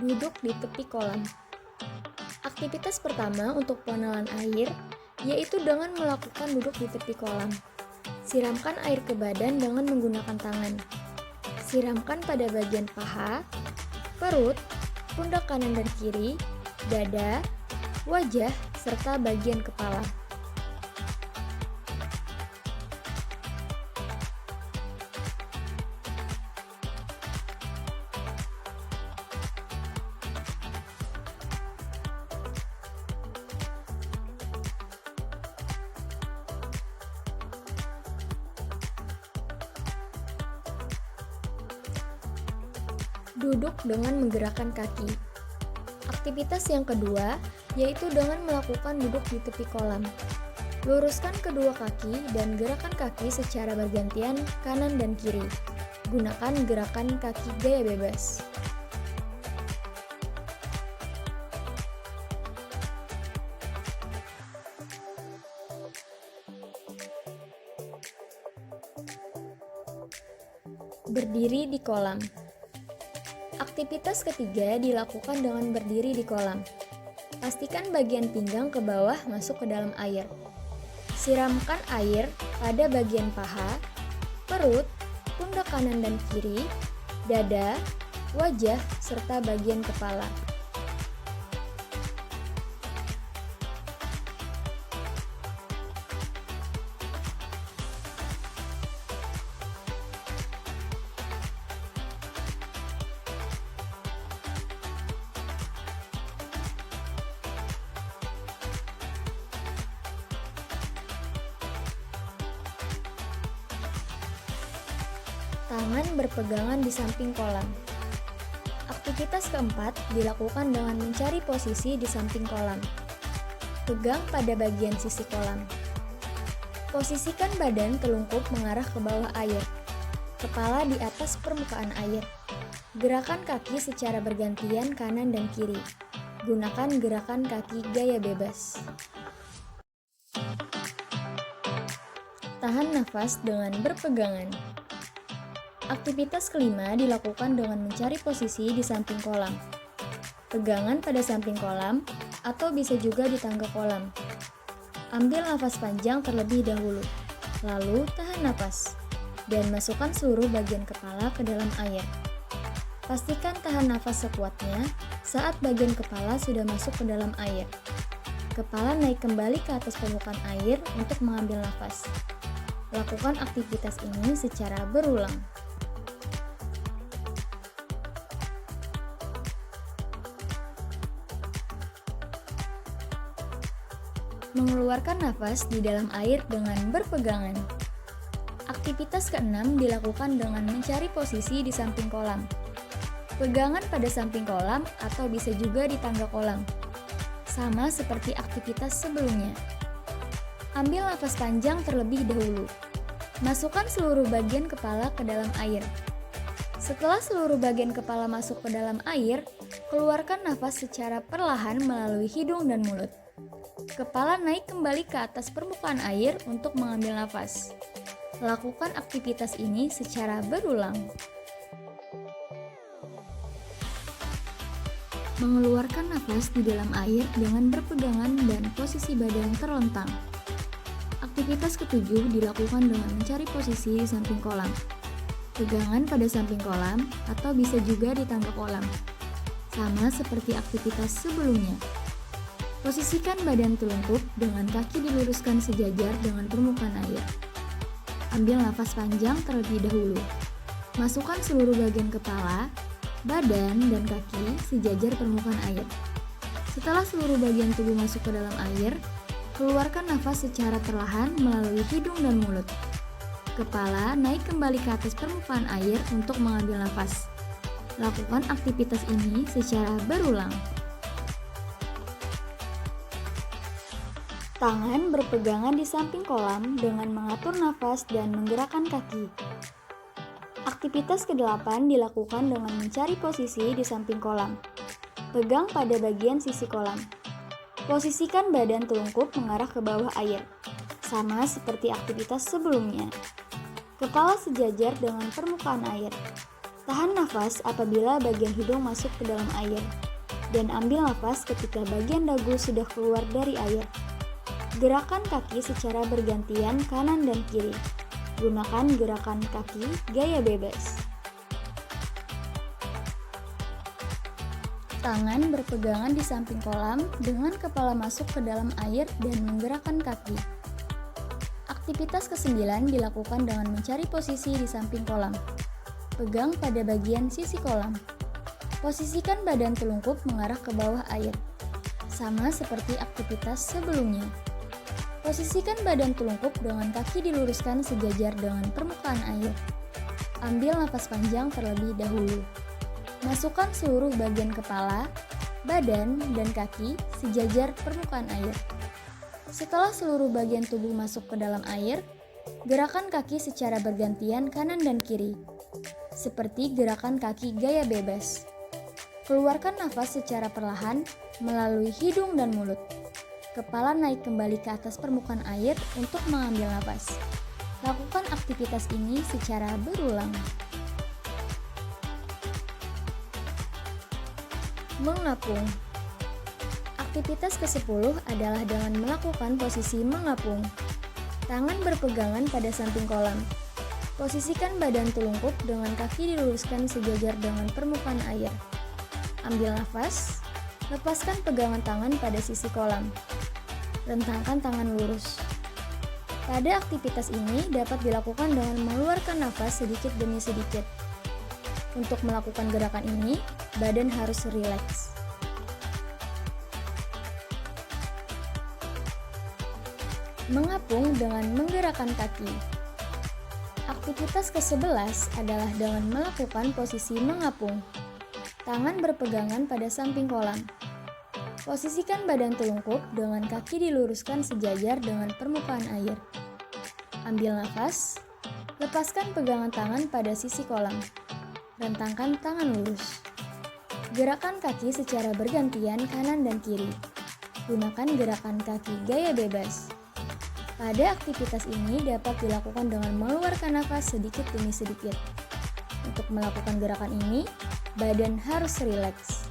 Duduk di tepi kolam. Aktivitas pertama untuk pengenalan air yaitu dengan melakukan duduk di tepi kolam. Siramkan air ke badan dengan menggunakan tangan. Siramkan pada bagian paha, perut, pundak kanan dan kiri, dada, wajah, serta bagian kepala. Duduk dengan menggerakkan kaki. Aktivitas yang kedua yaitu dengan melakukan duduk di tepi kolam. Luruskan kedua kaki dan gerakan kaki secara bergantian kanan dan kiri. Gunakan gerakan kaki gaya bebas. Berdiri di kolam. Aktivitas ketiga dilakukan dengan berdiri di kolam. Pastikan bagian pinggang ke bawah masuk ke dalam air. Siramkan air pada bagian paha, perut, pundak kanan dan kiri, dada, wajah, serta bagian kepala. Tangan berpegangan di samping kolam. Aktivitas keempat dilakukan dengan mencari posisi di samping kolam. Pegang pada bagian sisi kolam. Posisikan badan telungkup mengarah ke bawah air. Kepala di atas permukaan air. Gerakan kaki secara bergantian kanan dan kiri. Gunakan gerakan kaki gaya bebas. Tahan nafas dengan berpegangan. Aktivitas kelima dilakukan dengan mencari posisi di samping kolam. Pegangan pada samping kolam atau bisa juga di tangga kolam. Ambil nafas panjang terlebih dahulu, lalu tahan nafas, dan masukkan seluruh bagian kepala ke dalam air. Pastikan tahan nafas sekuatnya saat bagian kepala sudah masuk ke dalam air. Kepala naik kembali ke atas permukaan air untuk mengambil nafas. Lakukan aktivitas ini secara berulang. Mengeluarkan nafas di dalam air dengan berpegangan. Aktivitas keenam dilakukan dengan mencari posisi di samping kolam. Pegangan pada samping kolam atau bisa juga di tangga kolam. Sama seperti aktivitas sebelumnya. Ambil nafas panjang terlebih dahulu. Masukkan seluruh bagian kepala ke dalam air. Setelah seluruh bagian kepala masuk ke dalam air, keluarkan nafas secara perlahan melalui hidung dan mulut. Kepala naik kembali ke atas permukaan air untuk mengambil nafas. Lakukan aktivitas ini secara berulang. Mengeluarkan nafas di dalam air dengan berpegangan dan posisi badan terlentang. Aktivitas ketujuh dilakukan dengan mencari posisi di samping kolam. Pegangan pada samping kolam atau bisa juga di tangga kolam. Sama seperti aktivitas sebelumnya. Posisikan badan telungkup dengan kaki diluruskan sejajar dengan permukaan air. Ambil nafas panjang terlebih dahulu. Masukkan seluruh bagian kepala, badan, dan kaki sejajar permukaan air. Setelah seluruh bagian tubuh masuk ke dalam air, keluarkan nafas secara perlahan melalui hidung dan mulut. Kepala naik kembali ke atas permukaan air untuk mengambil nafas. Lakukan aktivitas ini secara berulang. Tangan berpegangan di samping kolam dengan mengatur nafas dan menggerakkan kaki. Aktivitas ke-8 dilakukan dengan mencari posisi di samping kolam. Pegang pada bagian sisi kolam. Posisikan badan telungkup mengarah ke bawah air, sama seperti aktivitas sebelumnya. Kepala sejajar dengan permukaan air. Tahan nafas nafas apabila bagian hidung masuk ke dalam air, dan ambil nafas ketika bagian dagu sudah keluar dari air. Gerakan kaki secara bergantian kanan dan kiri. Gunakan gerakan kaki gaya bebas. Tangan berpegangan di samping kolam dengan kepala masuk ke dalam air dan menggerakkan kaki. Aktivitas ke-9 dilakukan dengan mencari posisi di samping kolam. Pegang pada bagian sisi kolam. Posisikan badan telungkup mengarah ke bawah air. Sama seperti aktivitas sebelumnya. Posisikan badan telungkup dengan kaki diluruskan sejajar dengan permukaan air. Ambil napas panjang terlebih dahulu. Masukkan seluruh bagian kepala, badan, dan kaki sejajar permukaan air. Setelah seluruh bagian tubuh masuk ke dalam air, gerakan kaki secara bergantian kanan dan kiri, seperti gerakan kaki gaya bebas. Keluarkan nafas secara perlahan melalui hidung dan mulut. Kepala naik kembali ke atas permukaan air untuk mengambil napas. Lakukan aktivitas ini secara berulang. Mengapung. Aktivitas ke-10 adalah dengan melakukan posisi mengapung. Tangan berpegangan pada samping kolam. Posisikan badan telungkup dengan kaki diluruskan sejajar dengan permukaan air. Ambil nafas, lepaskan pegangan tangan pada sisi kolam. Rentangkan tangan lurus. Pada aktivitas ini dapat dilakukan dengan mengeluarkan nafas sedikit demi sedikit. Untuk melakukan gerakan ini, badan harus rileks. Mengapung dengan menggerakkan kaki. Aktivitas ke-11 adalah dengan melakukan posisi mengapung. Tangan berpegangan pada samping kolam. Posisikan badan telungkup dengan kaki diluruskan sejajar dengan permukaan air. Ambil nafas, lepaskan pegangan tangan pada sisi kolam. Rentangkan tangan lurus. Gerakan kaki secara bergantian kanan dan kiri. Gunakan gerakan kaki gaya bebas. Pada aktivitas ini dapat dilakukan dengan mengeluarkan nafas sedikit demi sedikit. Untuk melakukan gerakan ini, badan harus rileks.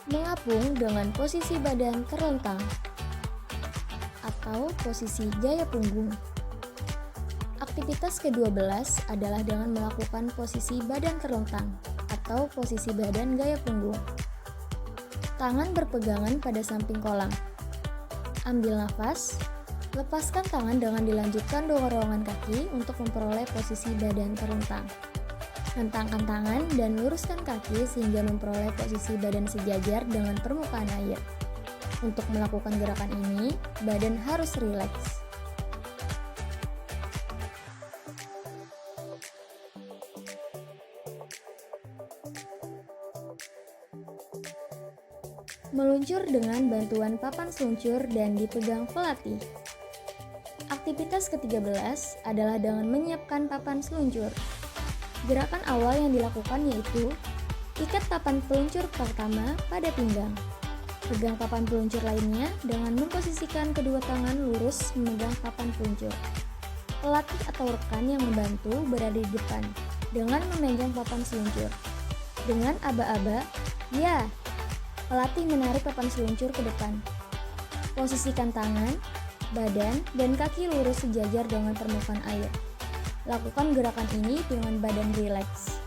Mengapung dengan posisi badan terlentang atau posisi gaya punggung. Aktivitas ke-12 adalah dengan melakukan posisi badan terlentang atau posisi badan gaya punggung. Tangan berpegangan pada samping kolam. Ambil nafas, lepaskan tangan dengan dilanjutkan dorongan kaki untuk memperoleh posisi badan terlentang. Rentangkan tangan dan luruskan kaki sehingga memperoleh posisi badan sejajar dengan permukaan air. Untuk melakukan gerakan ini, badan harus rileks. Meluncur dengan bantuan papan seluncur dan dipegang pelatih. Aktivitas ke-13 adalah dengan menyiapkan papan seluncur. Gerakan awal yang dilakukan yaitu ikat papan peluncur pertama pada pinggang. Pegang papan peluncur lainnya dengan memposisikan kedua tangan lurus memegang papan peluncur. Pelatih atau rekan yang membantu berada di depan dengan memegang papan seluncur. Dengan aba-aba, ya, pelatih menarik papan seluncur ke depan. Posisikan tangan, badan, dan kaki lurus sejajar dengan permukaan air. Lakukan gerakan ini dengan badan rileks.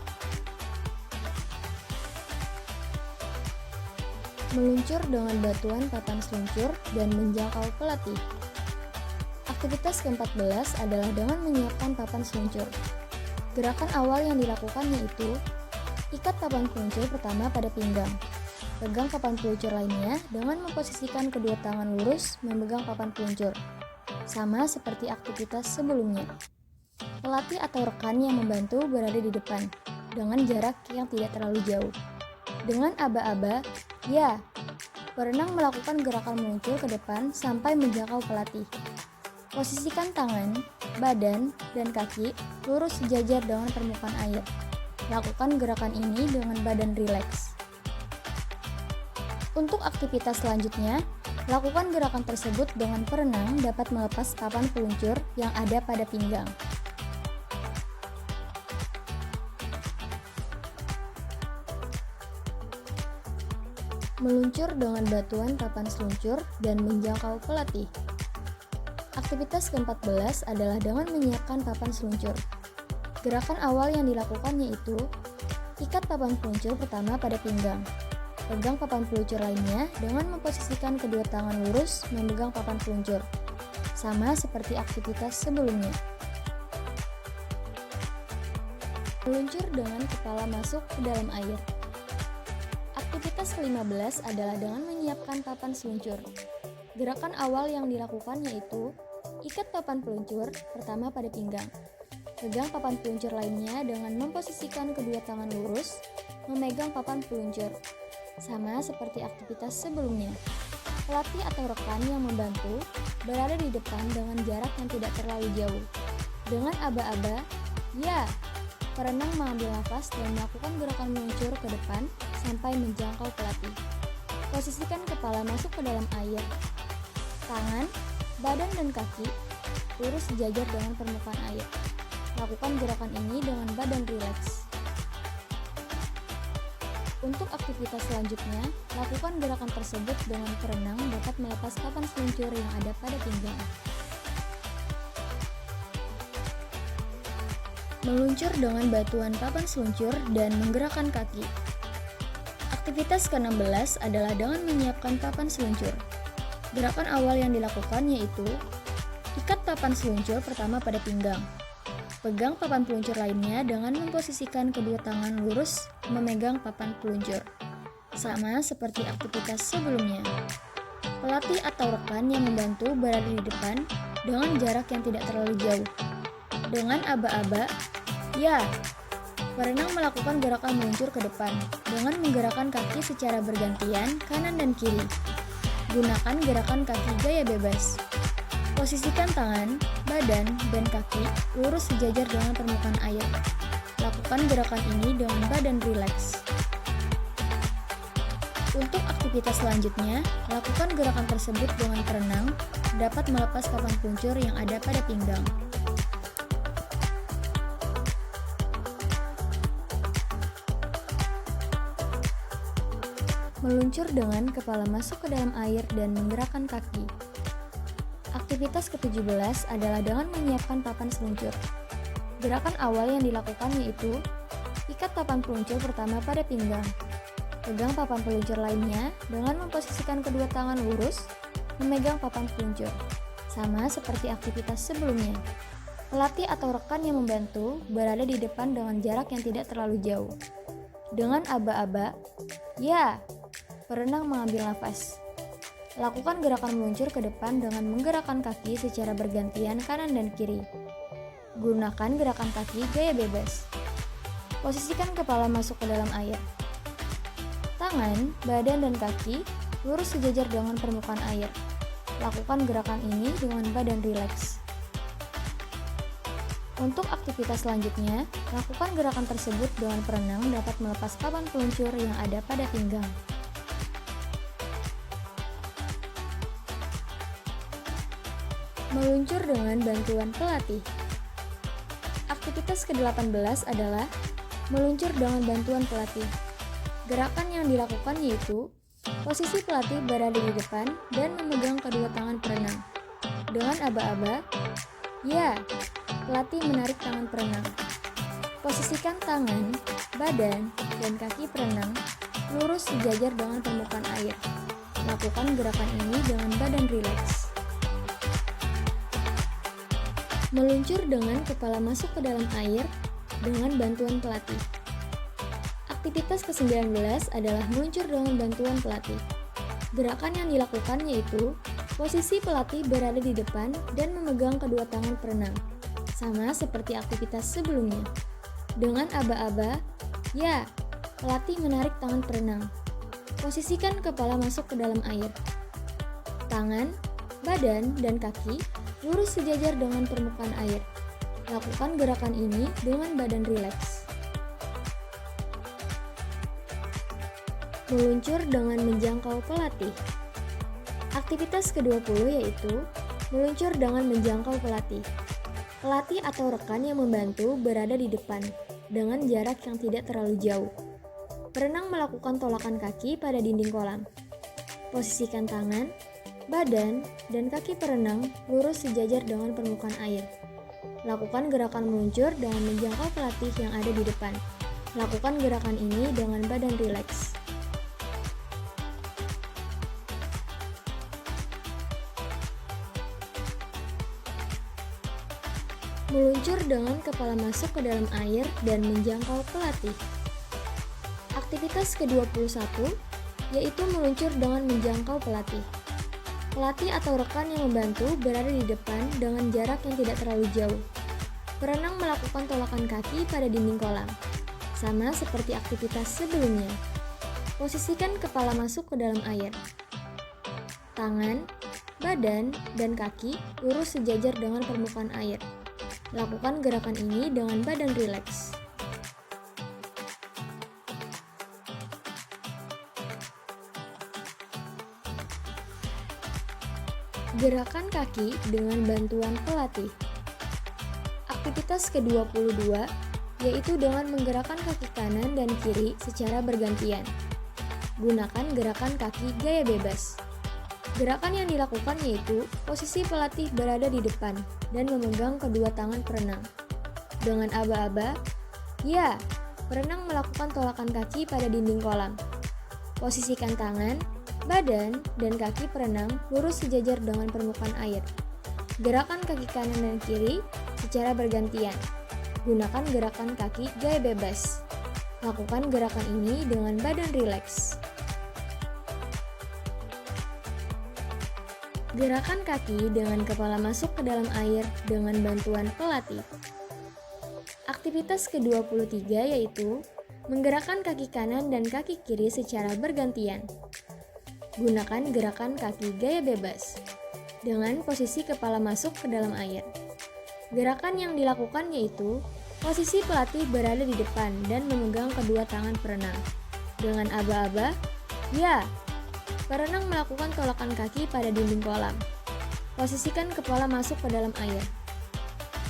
Meluncur dengan bantuan papan seluncur dan menjangkau pelatih. Aktivitas ke-14 adalah dengan menyiapkan papan seluncur. Gerakan awal yang dilakukan yaitu ikat papan peluncur pertama pada pinggang. Pegang papan peluncur lainnya dengan memposisikan kedua tangan lurus memegang papan peluncur. Sama seperti aktivitas sebelumnya. Pelatih atau rekan yang membantu berada di depan dengan jarak yang tidak terlalu jauh. Dengan aba-aba, ya, perenang melakukan gerakan meluncur ke depan sampai menjangkau pelatih. Posisikan tangan, badan, dan kaki lurus sejajar dengan permukaan air. Lakukan gerakan ini dengan badan rileks. Untuk aktivitas selanjutnya, lakukan gerakan tersebut dengan perenang dapat melepas papan peluncur yang ada pada pinggang. Meluncur dengan bantuan papan seluncur dan menjangkau pelatih. Aktivitas ke-14 adalah dengan menyiapkan papan seluncur. Gerakan awal yang dilakukan yaitu ikat papan peluncur pertama pada pinggang. Pegang papan peluncur lainnya dengan memposisikan kedua tangan lurus memegang papan peluncur. Sama seperti aktivitas sebelumnya. Meluncur dengan kepala masuk ke dalam air. Aktivitas ke-15 adalah dengan menyiapkan papan seluncur. Gerakan awal yang dilakukan yaitu ikat papan peluncur pertama pada pinggang. Pegang papan peluncur lainnya dengan memposisikan kedua tangan lurus memegang papan peluncur. Sama seperti aktivitas sebelumnya. Pelatih atau rekan yang membantu berada di depan dengan jarak yang tidak terlalu jauh. Dengan aba-aba, ya, perenang mengambil nafas dan melakukan gerakan meluncur ke depan sampai menjangkau pelatih. Posisikan kepala masuk ke dalam air. Tangan, badan, dan kaki lurus sejajar dengan permukaan air. Lakukan gerakan ini dengan badan rileks. Untuk aktivitas selanjutnya, lakukan gerakan tersebut dengan perenang dapat melepas papan seluncur yang ada pada pinggang. Meluncur dengan bantuan papan seluncur dan menggerakkan kaki. Aktivitas ke-16 adalah dengan menyiapkan papan seluncur. Gerakan awal yang dilakukan yaitu ikat papan seluncur pertama pada pinggang. Pegang papan peluncur lainnya dengan memposisikan kedua tangan lurus memegang papan peluncur. Sama seperti aktivitas sebelumnya. Pelatih atau rekan yang membantu berada di depan dengan jarak yang tidak terlalu jauh. Dengan aba-aba, ya, perenang melakukan gerakan meluncur ke depan dengan menggerakkan kaki secara bergantian kanan dan kiri. Gunakan gerakan kaki gaya bebas. Posisikan tangan, badan, dan kaki lurus sejajar dengan permukaan air. Lakukan gerakan ini dengan badan rileks. Untuk aktivitas selanjutnya, lakukan gerakan tersebut dengan perenang dapat melepas papan peluncur yang ada pada pinggang. Meluncur dengan kepala masuk ke dalam air dan menggerakkan kaki. Aktivitas ke-17 adalah dengan menyiapkan papan seluncur. Gerakan awal yang dilakukan yaitu ikat papan peluncur pertama pada pinggang. Pegang papan peluncur lainnya dengan memposisikan kedua tangan lurus memegang papan peluncur. Sama seperti aktivitas sebelumnya. Pelatih atau rekan yang membantu berada di depan dengan jarak yang tidak terlalu jauh. Dengan aba-aba, ya, perenang mengambil nafas. Lakukan gerakan meluncur ke depan dengan menggerakkan kaki secara bergantian kanan dan kiri. Gunakan gerakan kaki gaya bebas. Posisikan kepala masuk ke dalam air. Tangan, badan, dan kaki lurus sejajar dengan permukaan air. Lakukan gerakan ini dengan badan rileks. Untuk aktivitas selanjutnya, lakukan gerakan tersebut dengan perenang dapat melepas papan peluncur yang ada pada pinggang. Meluncur dengan bantuan pelatih. Aktivitas ke-18 adalah meluncur dengan bantuan pelatih. Gerakan yang dilakukan yaitu posisi pelatih berada di depan dan memegang kedua tangan perenang. Dengan aba-aba, ya, pelatih menarik tangan perenang. Posisikan tangan, badan, dan kaki perenang lurus sejajar dengan permukaan air. Lakukan gerakan ini dengan badan rileks. Meluncur dengan kepala masuk ke dalam air dengan bantuan pelatih. Aktivitas ke-19 adalah meluncur dengan bantuan pelatih. Gerakan yang dilakukan yaitu posisi pelatih berada di depan dan memegang kedua tangan perenang. Sama seperti aktivitas sebelumnya. Dengan aba-aba, ya, pelatih menarik tangan perenang. Posisikan kepala masuk ke dalam air. Tangan, badan, dan kaki lurus sejajar dengan permukaan air. Lakukan gerakan ini dengan badan rileks. Meluncur dengan menjangkau pelatih. Aktivitas ke-20 yaitu meluncur dengan menjangkau pelatih. Pelatih atau rekan yang membantu berada di depan dengan jarak yang tidak terlalu jauh. Perenang melakukan tolakan kaki pada dinding kolam. Posisikan tangan, badan, dan kaki perenang lurus sejajar dengan permukaan air. Lakukan gerakan meluncur dengan menjangkau pelatih yang ada di depan. Lakukan gerakan ini dengan badan rileks. Meluncur dengan kepala masuk ke dalam air dan menjangkau pelatih. Aktivitas ke-21 yaitu meluncur dengan menjangkau pelatih. Pelatih atau rekan yang membantu berada di depan dengan jarak yang tidak terlalu jauh. Perenang melakukan tolakan kaki pada dinding kolam, sama seperti aktivitas sebelumnya. Posisikan kepala masuk ke dalam air. Tangan, badan, dan kaki lurus sejajar dengan permukaan air. Lakukan gerakan ini dengan badan rileks. Gerakan kaki dengan bantuan pelatih. Aktivitas ke-22 yaitu dengan menggerakkan kaki kanan dan kiri secara bergantian. Gunakan gerakan kaki gaya bebas. Gerakan yang dilakukan yaitu posisi pelatih berada di depan dan memegang kedua tangan perenang. Dengan aba-aba, ya, perenang melakukan tolakan kaki pada dinding kolam. Posisikan tangan, badan, dan kaki perenang lurus sejajar dengan permukaan air. Gerakan kaki kanan dan kiri secara bergantian. Gunakan gerakan kaki gaya bebas. Lakukan gerakan ini dengan badan rileks. Gerakan kaki dengan kepala masuk ke dalam air dengan bantuan pelatih. Aktivitas ke-23 yaitu menggerakkan kaki kanan dan kaki kiri secara bergantian. Gunakan gerakan kaki gaya bebas dengan posisi kepala masuk ke dalam air. Gerakan yang dilakukan yaitu posisi pelatih berada di depan dan memegang kedua tangan perenang. Dengan aba-aba, ya, perenang melakukan tolakan kaki pada dinding kolam. Posisikan kepala masuk ke dalam air.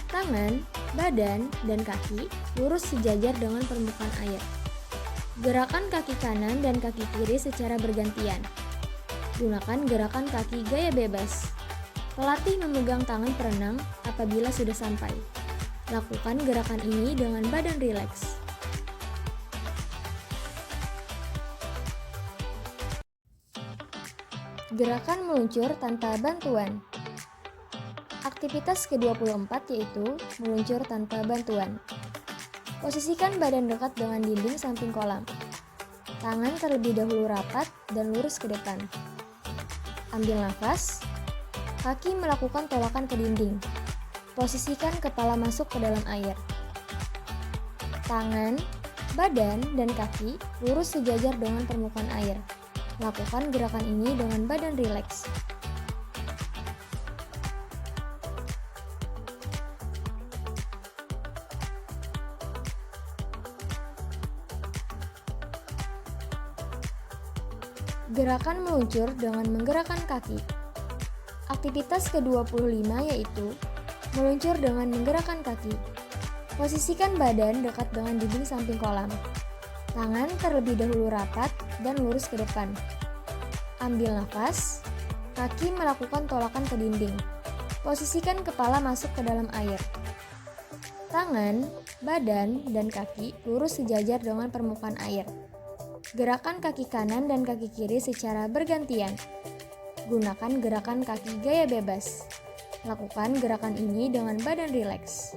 Tangan, badan, dan kaki lurus sejajar dengan permukaan air. Gerakan kaki kanan dan kaki kiri secara bergantian. Gunakan gerakan kaki gaya bebas. Pelatih memegang tangan perenang apabila sudah sampai. Lakukan gerakan ini dengan badan rileks. Gerakan meluncur tanpa bantuan. Aktivitas ke-24 yaitu meluncur tanpa bantuan. Posisikan badan dekat dengan dinding samping kolam. Tangan terlebih dahulu rapat dan lurus ke depan. Ambil nafas. Kaki melakukan tolakan ke dinding. Posisikan kepala masuk ke dalam air. Tangan, badan, dan kaki lurus sejajar dengan permukaan air. Lakukan gerakan ini dengan badan rileks. Gerakan meluncur dengan menggerakkan kaki. Aktivitas ke-25 yaitu meluncur dengan menggerakkan kaki. Posisikan badan dekat dengan dinding samping kolam. Tangan terlebih dahulu rapat dan lurus ke depan. Ambil nafas. Kaki melakukan tolakan ke dinding. Posisikan kepala masuk ke dalam air. Tangan, badan, dan kaki lurus sejajar dengan permukaan air. Gerakan kaki kanan dan kaki kiri secara bergantian. Gunakan gerakan kaki gaya bebas. Lakukan gerakan ini dengan badan rileks.